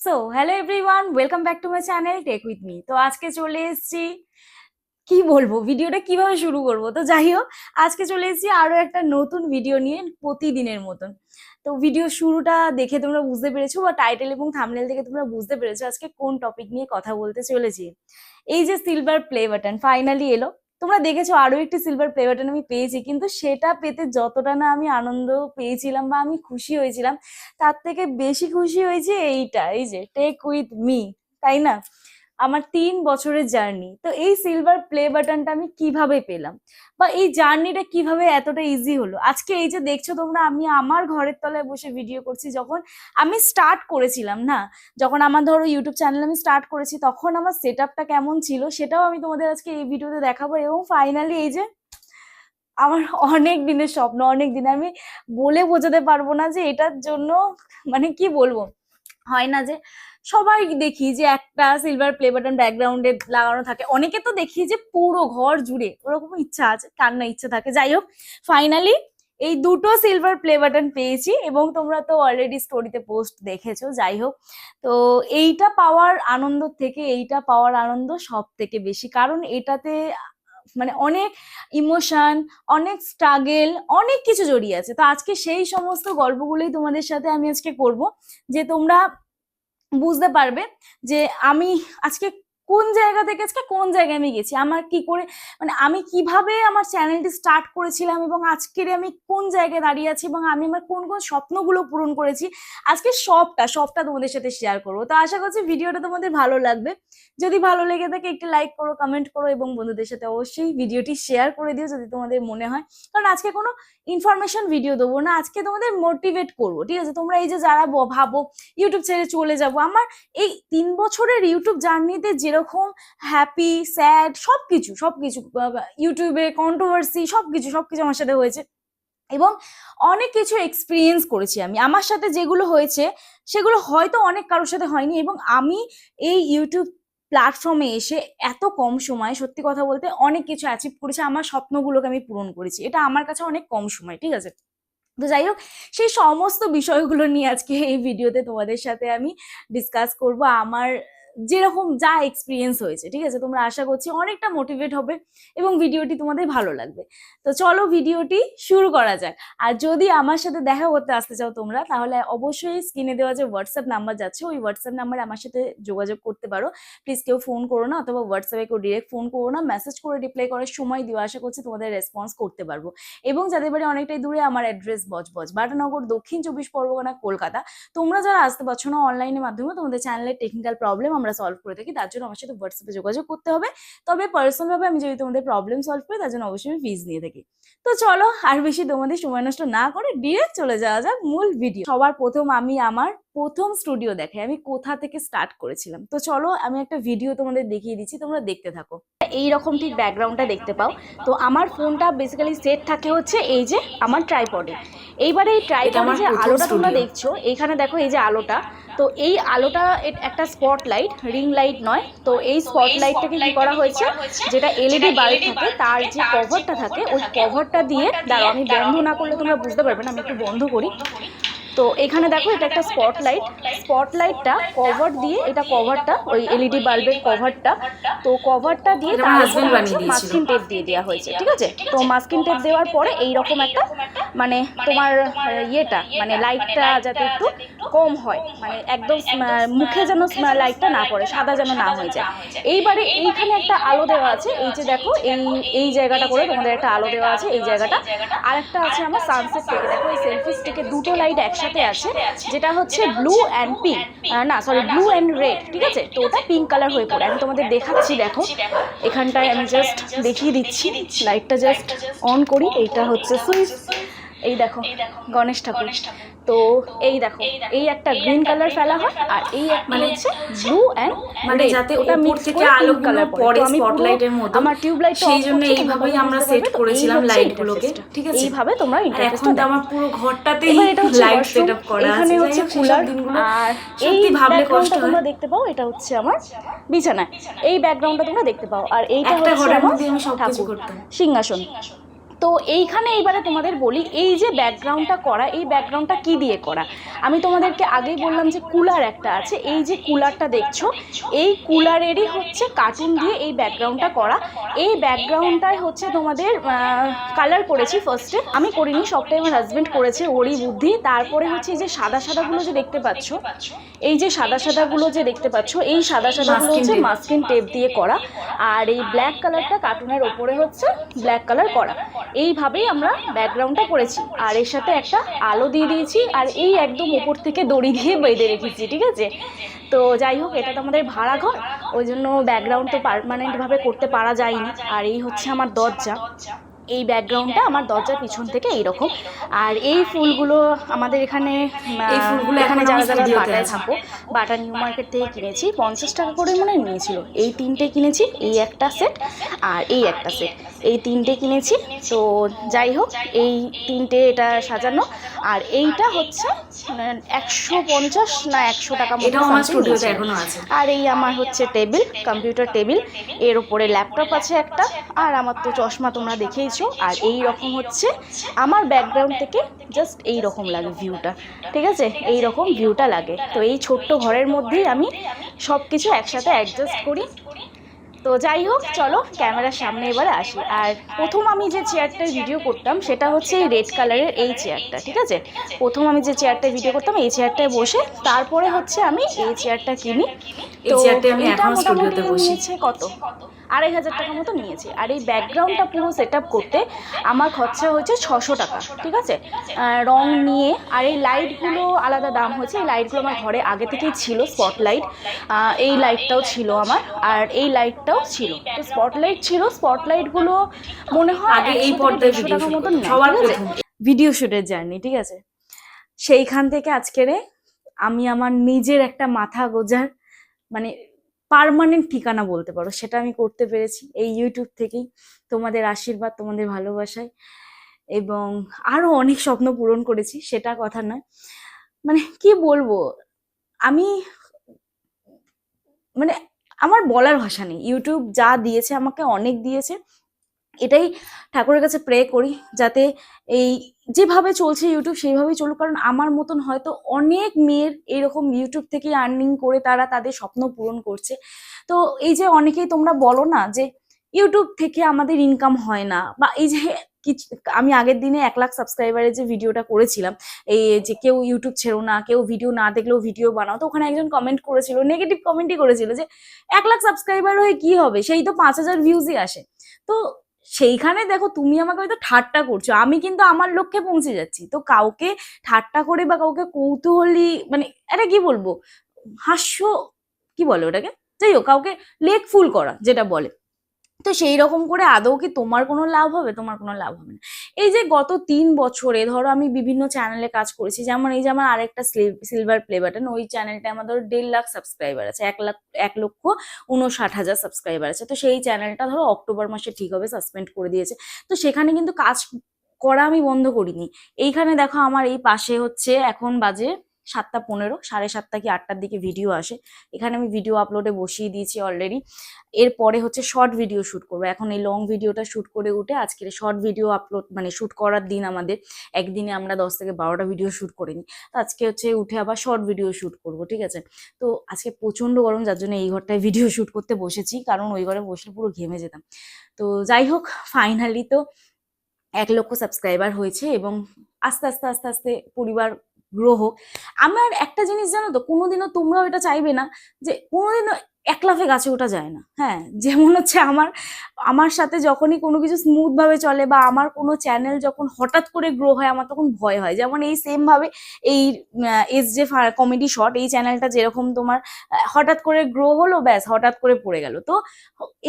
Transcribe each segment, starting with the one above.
So hello everyone, welcome back to my channel Tech with me. তো আজকে চলে এসেছি, কি বলবো, ভিডিওটা কিভাবে শুরু করব। তো যাই হোক, আজকে চলে এসেছি আরো একটা নতুন ভিডিও নিয়ে, প্রতিদিনের মতন। তো ভিডিও শুরুটা দেখে তোমরা বুঝতে পেরেছো, বা টাইটেল এবং থাম্বনেল থেকে তোমরা বুঝতে পেরেছো আজকে কোন টপিক নিয়ে কথা বলতে চলেছি। এই যে সিলভার প্লে বাটন ফাইনালি এলো। তোমরা দেখেছো আরো একটি সিলভার প্লে বাটন আমি পেয়েছি, কিন্তু সেটা পেতে যতটা না আমি আনন্দ পেয়েছিলাম বা আমি খুশি হয়েছিলাম, তার থেকে বেশি খুশি হয়েছে এইটা, এই যে টেক উইথ মি, তাই না? আমার 3 বছরের জার্নি, তো এই সিলভার প্লে বাটনটা আমি কিভাবে পেলাম, বা এই জার্নিটা কিভাবে এতটা ইজি হলো। আজকে এই যে দেখছো তোমরা, আমি আমার ঘরের তলায় বসে ভিডিও করছি। যখন আমি স্টার্ট করেছিলাম না, যখন আমার ধরো ইউটিউব চ্যানেল আমি স্টার্ট করেছি, তখন আমার সেট আপটা কেমন ছিল সেটাও আমি তোমাদের আজকে এই ভিডিওতে দেখাবো। এবং ফাইনালি এই যে আমার অনেক দিনের স্বপ্ন, অনেক দিন, আমি বলে বোঝাতে পারবো না যে এটার জন্য, মানে কি বলবো, হয় না যে সবাই দেখি যে একটা সিলভার প্লে বাটন ব্যাকগ্রাউন্ডে লাগানো থাকে, অনেকে তো দেখি যে পুরো ঘর জুড়ে, ওরকম ইচ্ছা আছে, কার না ইচ্ছা থাকে। যাই হোক, ফাইনালি এই দুটো সিলভার প্লে বাটন পেয়েছি, এবং তোমরা তো অলরেডি স্টোরিতে পোস্ট দেখেছো। যাই হোক, তো এইটা পাওয়ার আনন্দ থেকে এইটা পাওয়ার আনন্দ সব থেকে বেশি, কারণ এটাতে মানে অনেক ইমোশন, অনেক স্ট্রাগেল, অনেক কিছু জড়িয়ে আছে। তো আজকে সেই সমস্ত গল্পগুলোই তোমাদের সাথে আমি আজকে করব, যে তোমরা বুঝতে পারবে যে আমি আজকে কোন জায়গা থেকে আজকে কোন জায়গায় আমি গেছি, আমার কি করে, মানে আমি কিভাবে আমার চ্যানেলটি স্টার্ট করেছিলাম, এবং আজকের আমি কোন জায়গায় দাঁড়িয়ে আছি, এবং আমি আমার কোন কোন স্বপ্নগুলো পূরণ করেছি। আজকে সবটা সবটা তোমাদের সাথে শেয়ার করবো। তো আশা করছি ভিডিওটা তোমাদের ভালো লাগবে। যদি ভালো লেগে থাকে একটু লাইক করো, কমেন্ট করো, এবং বন্ধুদের সাথে অবশ্যই ভিডিওটি শেয়ার করে দিও যদি তোমাদের মনে হয়। কারণ আজকে কোনো ইনফরমেশন ভিডিও দেবো না, আজকে তোমাদের মোটিভেট করবো, ঠিক আছে? তোমরা এই যে যারা ভাবো ইউটিউব ছেড়ে চলে যাবো, আমার এই 3 বছরের ইউটিউব জার্নিতে যেরকম হ্যাপি, স্যাড, সবকিছু সবকিছু, ইউটিউবে কন্ট্রোভার্সি, সবকিছু সবকিছু আমার সাথে হয়েছে, এবং অনেক কিছু এক্সপিরিয়েন্স করেছি আমি। আমার সাথে যেগুলো হয়েছে সেগুলো হয়তো অনেক কারোর সাথে হয়নি, এবং আমি এই ইউটিউব প্ল্যাটফর্মে এসে এত কম সময়ে সত্যি কথা বলতে অনেক কিছু অ্যাচিভ করেছি, আমার স্বপ্নগুলোকে আমি পূরণ করেছি। এটা আমার কাছে অনেক কম সময়, ঠিক আছে? তো যাই হোক, সেই সমস্ত বিষয়গুলো নিয়ে আজকে এই ভিডিওতে তোমাদের সাথে আমি ডিসকাস করব, আমার যেরকম যা এক্সপিরিয়েন্স হয়েছে, ঠিক আছে? তোমরা আশা করছি অনেকটা মোটিভেট হবে, এবং ভিডিওটি তোমাদের ভালো লাগবে। তো চলো ভিডিওটি শুরু করা যাক। আর যদি আমার সাথে দেখা করতে আসতে চাও তোমরা, তাহলে অবশ্যই স্ক্রিনে দেওয়া যে হোয়াটসঅ্যাপ নাম্বার যাচ্ছে, ওই হোয়াটসঅ্যাপ নাম্বারে আমার সাথে যোগাযোগ করতে পারো। প্লিজ কেউ ফোন করো না, অথবা হোয়াটসঅ্যাপে কেউ ডিরেক্ট ফোন করো না, মেসেজ করে রিপ্লাই করার সময় দিও। আশা করছি তোমাদের রেসপন্স করতে পারবো। এবং যাদের বাড়ি অনেকটাই দূরে, আমার অ্যাড্রেস বজবজ, বাটানগর, দক্ষিণ 24 পরগনা, কলকাতা। তোমরা যারা আসতে পারছো না অনলাইনের মাধ্যমে, তোমাদের চ্যানেলের টেকনিক্যাল প্রবলেম আমরা সলভ করে থাকি, তার জন্য আমার সাথে হোয়াটসঅ্যাপে যোগাযোগ করতে হবে। তবে পার্সোনাল ভাবে আমি যদি তোমাদের প্রবলেম সলভ করি, তার জন্য অবশ্যই আমি ফিজ নিয়ে থাকি। তো চলো আর বেশি তোমাদের সময় নষ্ট না করে ডিরেক্ট চলে যাওয়া যাক মূল ভিডিও। সবার প্রথম আমি আমার প্রথম স্টুডিও দেখাই, আমি কোথা থেকে স্টার্ট করেছিলাম। তো চলো আমি একটা ভিডিও তোমাদের দেখিয়ে দিচ্ছি, তোমরা দেখতে থাকো। এইরকম ঠিক ব্যাকগ্রাউন্ডটা দেখতে পাও। তো আমার ফোনটা বেসিক্যালি সেট থাকে হচ্ছে এই যে আমার ট্রাইপডে। এইবারে এই ট্রাইপডে যে আলোটা তোমরা দেখছো, এইখানে দেখো এই যে আলোটা, তো এই আলোটা একটা স্পট লাইট, রিং লাইট নয়। তো এই স্পট লাইটটাকে কি করা হয়েছে, যেটা এলইডি বাল্ব থাকে তার যে কভারটা থাকে, ওই কভারটা দিয়ে, দাঁড়াও আমি বন্ধ না করলে তোমরা বুঝতে পারবে না, আমি একটু বন্ধ করি। তো এখানে দেখো এটা একটা স্পটলাইট, স্পটলাইটটা কভার দিয়ে, এটা কভারটা ওই এলইডি বাল্বের কভারটা, তো কভারটা দিয়ে তার উপরে মাস্কিং টেপ দিয়ে দেওয়া হয়েছে, ঠিক আছে? তো মাস্কিং টেপ দেওয়ার পরে এইরকম একটা, মানে তোমার ইয়েটা, মানে লাইটটা যাতে একটু কম হয়, মানে একদম মুখে যেন লাইটটা না পড়ে, সাদা যেন না হয়ে যায়। এইবারে এইখানে একটা আলো দেওয়া আছে, এই যে দেখো এই এই জায়গাটা করে তোমাদের একটা আলো দেওয়া আছে, এই জায়গাটা। আর একটা আছে আমার সানসেট থেকে, দেখো এই সেলফি স্টিকে দুটো লাইট একসাথে আছে, যেটা হচ্ছে ব্লু অ্যান্ড পিঙ্ক, না সরি ব্লু অ্যান্ড রেড, ঠিক আছে? তো ওটা পিঙ্ক কালার হয়ে পড়ে। আমি তোমাদের দেখাচ্ছি, দেখো এখানটায় আমি জাস্ট দেখিয়ে দিচ্ছি, লাইটটা জাস্ট অন করি। এইটা হচ্ছে সুইচ, এই দেখো গণেশ ঠাকুর। তো এই দেখো এই একটা গ্রিন কালার ফেলা হয়, আর এই একটা হচ্ছে ব্লু এন্ড মানে যাতে ওটা মিক্স থেকে আলোগুলো পড়ে স্পটলাইটের মতো, আমার টিউবলাইট সেই জন্য এইভাবেই আমরা সেট করেছিলাম লাইটগুলোকে, ঠিক আছে? এইভাবে তোমরা এখন তো আমার পুরো ঘরটাতেই লাইট সেটআপ করা আছে। এখানে হচ্ছে কুলার, আর এই ভাবলে কষ্ট হয়। তোমরা দেখতে পাও এটা হচ্ছে আমার বিছানা, এই ব্যাকগ্রাউন্ডটা তোমরা দেখতে পাও। আর এইটা হচ্ছে আমার ঠাকুর সিংহাসন। তো এইখানে এইবারে তোমাদের বলি, এই যে ব্যাকগ্রাউন্ডটা করা, এই ব্যাকগ্রাউন্ডটা কি দিয়ে করা। আমি তোমাদেরকে আগেই বললাম যে কুলার একটা আছে, এই যে কুলারটা দেখছো, এই কুলারেরই হচ্ছে কার্টুন দিয়ে এই ব্যাকগ্রাউন্ডটা করা। এই ব্যাকগ্রাউন্ডটাই হচ্ছে তোমাদের কালার করেছি ফার্স্টে, আমি করিনি, সবটাই আমার হাজবেন্ড করেছে, ওরই বুদ্ধি। তারপরে হচ্ছে এই যে সাদা সাদাগুলো যে দেখতে পাচ্ছ, এই যে সাদা সাদাগুলো যে দেখতে পাচ্ছ, এই সাদা সাদাগুলো হচ্ছে মাস্কিং টেপ দিয়ে করা, আর এই ব্ল্যাক কালারটা কার্টুনের ওপরে হচ্ছে ব্ল্যাক কালার করা। এইভাবেই আমরা ব্যাকগ্রাউন্ডটা করেছি, আর এর সাথে একটা আলো দিয়ে দিয়েছি, আর এই একদম উপর থেকে দড়ি দিয়ে বেঁধে রেখেছি, ঠিক আছে। তো যাই হোক, এটা তো আমাদের ভাড়া ঘর, ওই জন্য ব্যাকগ্রাউন্ড তো পার্মানেন্টভাবে করতে পারা যায়নি। আর এই হচ্ছে আমার দরজা, এই ব্যাকগ্রাউন্ডটা আমার দরজার পিছন থেকে এইরকম। আর এই ফুলগুলো আমাদের এখানে এখানে যারা যারা বাটায় থাকো, বাটা নিউ মার্কেট থেকে কিনেছি, 50 টাকা করে মনে হয় নিয়েছিল। এই তিনটে কিনেছি, এই একটা সেট আর এই একটা সেট, এই তিনটে কিনেছি। তো যাই হোক, এই তিনটে এটা সাজানো, আর এইটা হচ্ছে 150 না 100 টাকা মতো এখনো আছে। আর এই আমার হচ্ছে টেবিল, কম্পিউটার টেবিল, এর উপরে ল্যাপটপ আছে একটা, আর আমার তো চশমা তোমরা দেখেইছো। আর এই রকম হচ্ছে আমার ব্যাকগ্রাউন্ড থেকে জাস্ট এই রকম লাগে ভিউটা, ঠিক আছে, এই রকম ভিউটা লাগে। তো এই ছোট্ট ঘরের মধ্যেই আমি সব কিছু একসাথে অ্যাডজাস্ট করি। তো যাই হোক, চলো ক্যামেরার সামনে এবারে আসি। আর প্রথম আমি যে চেয়ারটার ভিডিও করতাম সেটা হচ্ছে এই রেড কালারের এই চেয়ারটা, ঠিক আছে। প্রথম আমি যে চেয়ারটায় ভিডিও করতাম এই চেয়ারটায় বসে, তারপরে হচ্ছে আমি এই চেয়ারটা কিনি। তো এটা মোটামুটি নিয়েছে কত, 2500 টাকা মতো নিয়েছি। আর এই ব্যাকগ্রাউন্ডটা পুরো সেট আপ করতে আমার খরচা হয়েছে 600 টাকা, ঠিক আছে, রং নিয়ে। আর এই লাইটগুলো আলাদা দাম হয়েছে, এই লাইটগুলো আমার ঘরে আগে থেকেই ছিল, স্পটলাইট, এই লাইটটাও ছিল আমার, আর এই লাইটটাও ছিল। তো স্পটলাইট ছিল, স্পটলাইটগুলো মনে হয় আগে এই পর্দায় 150 টাকা মতো ভিডিও শুটের জার্নি, ঠিক আছে। সেইখান থেকে আজকেরে আমি আমার নিজের একটা মাথা গোজার মানে পার্মানেন্ট ঠিকানা বলতে পারো, সেটা আমি করতে পেরেছি এই ইউটিউব থেকেই, তোমাদের আশীর্বাদ, তোমাদের ভালোবাসায়। এবং আরো অনেক স্বপ্ন পূরণ করেছি, সেটা কথা নয়, মানে কি বলবো, আমি মানে আমার বলার ভাষা নেই। ইউটিউব যা দিয়েছে আমাকে, অনেক দিয়েছে। এটাই ঠাকুরের কাছে প্রে করি যাতে এই যেভাবে চলছে ইউটিউব সেইভাবেই চলুক, কারণ আমার মতন হয়তো অনেক মেয়ের এরকম ইউটিউব থেকে আর্নিং করে তারা তাদের স্বপ্ন পূরণ করছে। তো এই যে অনেকেই তোমরা বলো না যে ইউটিউব থেকে আমাদের ইনকাম হয় না, বা এই যে আমি আগের দিনে 1 লাখ সাবস্ক্রাইবারের যে ভিডিওটা করেছিলাম, এই যে কেউ ইউটিউব ছেড়ো না, কেউ ভিডিও না দেখলেও ভিডিও বানাও, তো ওখানে একজন কমেন্ট করেছিল, নেগেটিভ কমেন্টই করেছিল যে 1 লাখ সাবস্ক্রাইবার হয়ে কি হবে, সেই তো 5000 ভিউজই আসে। তো সেইখানে দেখো, তুমি আমাকে হয়তো ঠাট্টা করছো, আমি কিন্তু আমার লক্ষ্যে পৌঁছে যাচ্ছি। তো কাউকে ঠাট্টা করে বা কাউকে কৌতূহলী মানে এটা কি বলবো, হাস্য কি বলে ওটাকে, যাই হোক, কাউকে লেগ ফুল করা যেটা বলে, তো সেই রকম করে আদৌ কি তোমার কোনো লাভ হবে? তোমার কোনো লাভ হবে না। এই যে গত 3 বছরে ধরো আমি বিভিন্ন চ্যানেলে কাজ করেছি, যেমন এই যে আমার আরেকটা সিলভার প্লে বাটন, ওই চ্যানেলটা আমার ধরো 1.5 লাখ সাবস্ক্রাইবার আছে, 1,59,000 সাবস্ক্রাইবার আছে। তো সেই চ্যানেলটা ধরো অক্টোবর মাসে ঠিক হবে সাসপেন্ড করে দিয়েছে। তো সেখানে কিন্তু কাজ করা আমি বন্ধ করিনি। এইখানে দেখো আমার এই পাশে হচ্ছে এখন বাজে 7:15, 7:30 কি 8টার দিকে ভিডিও আসে। এখানে আমি ভিডিও আপলোডে বসিয়ে দিয়েছি অলরেডি। এরপরে হচ্ছে শর্ট ভিডিও শুট করবো। এখন এই লং ভিডিওটা শুট করে উঠে আজকের শর্ট ভিডিও আপলোড মানে শুট করার দিন আমাদের, একদিনে আমরা 10 থেকে 12টা ভিডিও শুট করে নিই। তো আজকে হচ্ছে উঠে আবার শর্ট ভিডিও শুট করবো, ঠিক আছে। তো আজকে প্রচন্ড গরম, যার জন্য এই ঘরটায় ভিডিও শুট করতে বসেছি, কারণ ওই ঘরে বসলে পুরো ঘেমে যেতাম। তো যাই হোক, ফাইনালি তো 1 লক্ষ সাবস্ক্রাইবার হয়েছে, এবং আস্তে আস্তে আস্তে আস্তে পরিবার গ্রো হোক। আমার একটা জিনিস জানো তো, কোনোদিনও তোমরাও এটা চাইবে না যে কোনোদিনও 1 লাফে গাছে ওঠা যায় না, হ্যাঁ। যেমন হচ্ছে আমার সাথে যখনই কোনো কিছু স্মুথ ভাবে চলে, বা আমার কোনো চ্যানেল যখন হঠাৎ করে গ্রো হয়, আমার তখন ভয় হয়। যেমন এই সেম ভাবে এই SJ কমেডি শর্ট, এই চ্যানেলটা যেরকম তোমার হঠাৎ করে গ্রো হলো, ব্যাস হঠাৎ করে পড়ে গেল। তো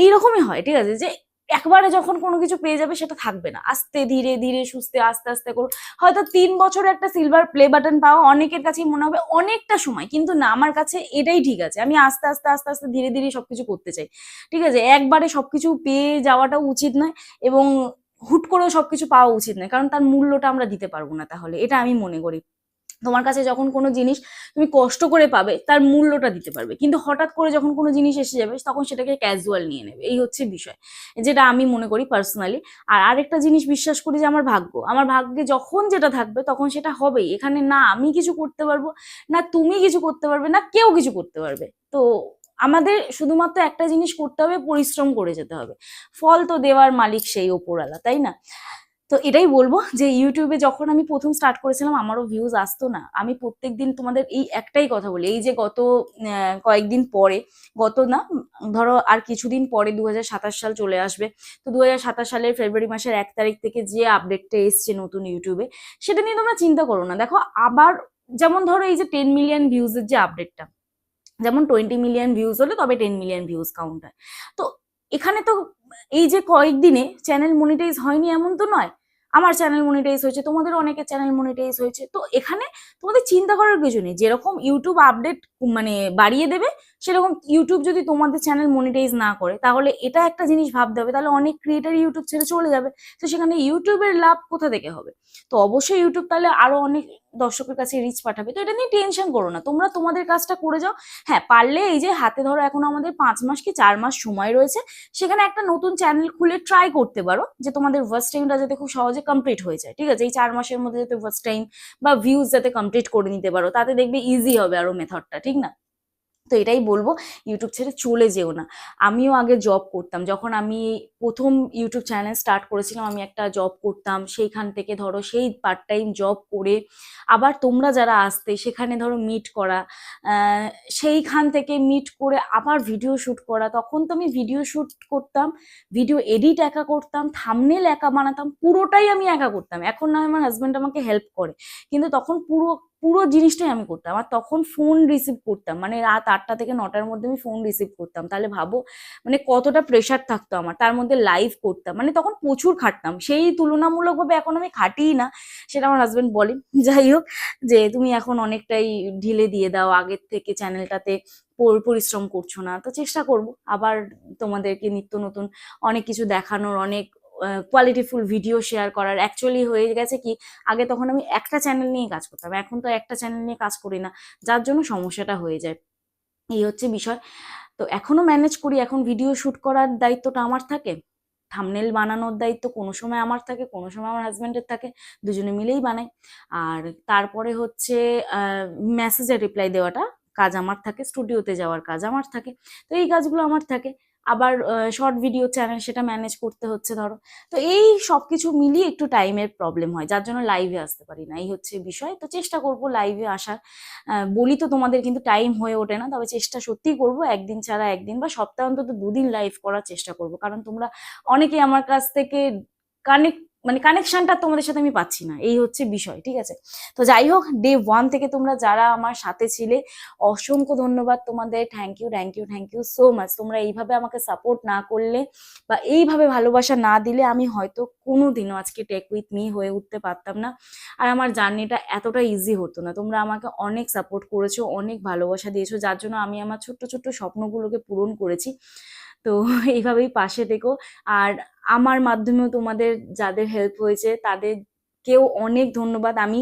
এইরকমই হয়, ঠিক আছে, যে একবারে যখন কোনো কিছু পেয়ে যাবে সেটা থাকবে না, আস্তে ধীরে ধীরে সুস্থে আস্তে আস্তে করো। হয়তো 3 বছরে একটা সিলভার প্লে বাটন পাওয়া অনেকের কাছেই মনে হবে অনেকটা সময়, কিন্তু না, আমার কাছে এটাই ঠিক আছে। আমি আস্তে আস্তে আস্তে আস্তে ধীরে ধীরে সবকিছু করতে চাই, ঠিক আছে। একবারে সবকিছু পেয়ে যাওয়াটাও উচিত নয়, এবং হুট করেও সবকিছু পাওয়া উচিত নয়, কারণ তার মূল্যটা আমরা দিতে পারবো না, তাহলে এটা আমি মনে করি। তোমার কাছে যখন কোনো জিনিস তুমি কষ্ট করে পাবে তার মূল্যটা দিতে পারবে, কিন্তু হঠাৎ করে যখন কোনো জিনিস এসে যাবে তখন সেটাকে ক্যাজুয়াল নিয়ে নেবে। এই হচ্ছে বিষয়, যেটা আমি মনে করি পার্সোনালি। আর আরেকটা জিনিস বিশ্বাস করি যে আমার ভাগ্যে যখন যেটা থাকবে তখন সেটা হবেই। এখানে না আমি কিছু করতে পারবো, না তুমি কিছু করতে পারবে, না কেউ কিছু করতে পারবে। তো আমাদের শুধুমাত্র একটা জিনিস করতে হবে, পরিশ্রম করে যেতে হবে। ফল তো দেওয়ার মালিক সেই ওপরওয়ালা, তাই না? তো এটাই বলবো যে ইউটিউবে যখন আমি প্রথম স্টার্ট করেছিলাম আমারও ভিউজ আসতো না। আমি প্রত্যেকদিন তোমাদের এই একটাই কথা বলি, এই যে গত কয়েকদিন পরে, গত না ধরো আর কিছুদিন পরে 2027 সাল চলে আসবে। তো 2027 সালের ফেব্রুয়ারি মাসের 1 তারিখ থেকে যে আপডেটটা এসছে নতুন ইউটিউবে, সেটা নিয়ে তোমরা চিন্তা করো না। দেখো আবার যেমন ধরো এই যে 10 মিলিয়ন ভিউজের যে আপডেটটা, যেমন 20 মিলিয়ন ভিউজ হলে তবে 10 মিলিয়ন ভিউজ কাউন্ট হয়। তো এখানে তো এই যে কয়েকদিনে চ্যানেল মনিটাইজ হয়নি এমন তো নয়। আমার চ্যানেল মনিটাইজ হয়েছে, তোমাদের অনেকের চ্যানেল মনিটাইজ হয়েছে। তো এখানে তোমাদের চিন্তা করার কিছু নেই। যেরকম ইউটিউব আপডেট মানে বাড়িয়ে দেবে, সেরকম ইউটিউব যদি তোমাদের চ্যানেল মনিটাইজ না করে, তাহলে এটা একটা জিনিস ভাবতে হবে, তাহলে অনেক ক্রিয়েটার ইউটিউব ছেড়ে চলে যাবে। তো সেখানে ইউটিউবের লাভ কোথা থেকে হবে? তো অবশ্যই ইউটিউব তাহলে আরো অনেক দর্শকের কাছে রিচ পাঠাবে। তো এটা নিয়ে টেনশন করো না, তোমরা তোমাদের কাজটা করে যাও। হ্যাঁ, পারলে এই যে হাতে ধরো এখন আমাদের 5 মাস কি 4 মাস সময় রয়েছে, সেখানে একটা নতুন চ্যানেল খুলে ট্রাই করতে পারো যে তোমাদের ওয়াচ টাইমটা যাতে খুব সহজে কমপ্লিট হয়ে যায়। ঠিক আছে, এই 4 মাসের মধ্যে যাতে ওয়াচ টাইম বা ভিউজ যাতে কমপ্লিট করে নিতে পারো, তাতে দেখবে ইজি হবে আরো মেথডটা, ঠিক না? তো এটাই বলবো, ইউটিউব ছেড়ে চলে যেও না। আমিও আগে জব করতাম, যখন আমি প্রথম ইউটিউব চ্যানেল স্টার্ট করেছিলাম আমি একটা জব করতাম। সেইখান থেকে ধরো সেই পার্ট টাইম জব করে আবার তোমরা যারা আসতে সেখানে ধরো মিট করা, সেইখান থেকে মিট করে আবার ভিডিও শুট করা। তখন তো আমি ভিডিও শুট করতাম, ভিডিও এডিট একা করতাম, থাম্বনেল একা বানাতাম, পুরোটাই আমি একা করতাম। এখন না আমার হাজবেন্ড আমাকে হেল্প করে, কিন্তু তখন পুরো পুরো জিনিসটাই আমি করতাম। আর তখন ফোন রিসিভ করতাম, মানে রাত 8টা থেকে 9টার মধ্যে আমি ফোন রিসিভ করতাম। তাহলে ভাবো মানে কতটা প্রেশার থাকতো আমার, তার মধ্যে লাইভ করতাম, মানে তখন প্রচুর খাটতাম। সেই তুলনামূলকভাবে এখন আমি খাটিই না, সেটা আমার হাজবেন্ড বলে। যাই হোক, যে তুমি এখন অনেকটাই ঢিলে দিয়ে দাও, আগের থেকে চ্যানেলটাতে পরিশ্রম করছো না। তো চেষ্টা করব আবার তোমাদেরকে নিত্য নতুন অনেক কিছু দেখানোর, অনেক কোয়ালিটিফুল ভিডিও শেয়ার করার। অ্যাকচুয়ালি হয়ে গেছে কি, আগে তখন আমি একটা চ্যানেল নিয়ে কাজ করতাম, এখন তো একটা চ্যানেল নিয়ে কাজ করি না, যার জন্য সমস্যাটা হয়ে যায়। এই হচ্ছে বিষয়। তো এখনো ম্যানেজ করি, এখন ভিডিও শুট করার দায়িত্বটা আমার থাকে, থাম্বনেল বানানোর দায়িত্ব কোনো সময় আমার থাকে, কোনো সময় আমার হাজবেন্ডের থাকে, দুজনে মিলেই বানাই। আর তারপরে হচ্ছে মেসেজের রিপ্লাই দেওয়াটা কাজ আমার থাকে, স্টুডিওতে যাওয়ার কাজ আমার থাকে। তো এই কাজগুলো আমার থাকে। আবার শর্ট ভিডিও চ্যানেল, সেটা ম্যানেজ করতে হচ্ছে ধরো। তো এই সবকিছু মিলিয়ে একটু টাইমের প্রবলেম হয়, যার জন্য লাইভে আসতে পারি না। এই হচ্ছে বিষয়। তো চেষ্টা করব লাইভে আসার। বলি তো তোমাদের, কিন্তু টাইম হয়ে ওঠে না। তবে চেষ্টা সত্যিই করব, একদিন ছাড়া একদিন বা সপ্তাহে অন্তত 2 দিন লাইভ করার চেষ্টা করব। কারণ তোমরা অনেকে আমার কাছ থেকে কানেক্ট মানে কানেকশনটা তোমাদের সাথে আমি পাচ্ছি না, এই হচ্ছে বিষয়। ঠিক আছে, তো যাই হোক, ডে 1 থেকে তোমরা যারা আমার সাথে ছিলে, অসংখ্য ধন্যবাদ তোমাদের। Thank you, thank you, thank you so much. তোমরা এইভাবে আমাকে সাপোর্ট না করলে বা এইভাবে ভালোবাসা না দিলে আমি হয়তো কোনোদিনও আজকে টেক উইথ মি হয়ে উঠতে পারতাম না, আর আমার জার্নিটা এতটা ইজি হতো না। তোমরা আমাকে অনেক সাপোর্ট করেছো, অনেক ভালোবাসা দিয়েছো, যার জন্য আমি আমার ছোট্ট ছোট্ট স্বপ্নগুলোকে পূরণ করেছি। তো এইভাবেই পাশে থেকো। আর আমার মাধ্যমেও তোমাদের যাদের হেল্প হয়েছে তাদেরকেও অনেক ধন্যবাদ। আমি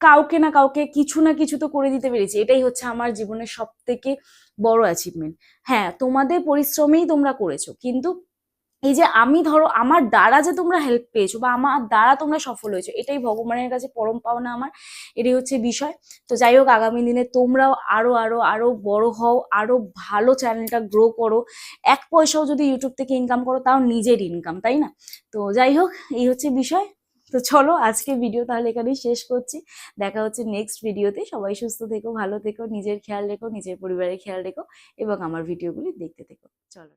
কাউকে না কাউকে কিছু না কিছু তো করে দিতে পেরেছি, এটাই হচ্ছে আমার জীবনের সব থেকে বড় অ্যাচিভমেন্ট। হ্যাঁ, তোমাদের পরিশ্রমেই তোমরা করেছো, কিন্তু এই যে আমি ধরো আমার দ্বারা যে তোমরা হেল্প পেয়েছো বা আমার দ্বারা তোমরা সফল হয়েছো, এটাই ভগবানের কাছে পরম পাওনা আমার। এটাই হচ্ছে বিষয়। তো যাই হোক, আগামী দিনে তোমরাও আরো আরো আরো বড় হও, আরো ভালো চ্যানেলটা গ্রো করো। 1 পয়সাও যদি ইউটিউব থেকে ইনকাম করো, তাও নিজের ইনকাম, তাই না? তো যাই হোক, এই হচ্ছে বিষয়। তো চলো, আজকে ভিডিও তাহলে এখানেই শেষ করছি। দেখা হচ্ছে নেক্সট ভিডিওতে। সবাই সুস্থ থেকো, ভালো থেকো, নিজের খেয়াল রেখো, নিজের পরিবারের খেয়াল রেখো এবং আমার ভিডিওগুলি দেখতে থেকো। চলো।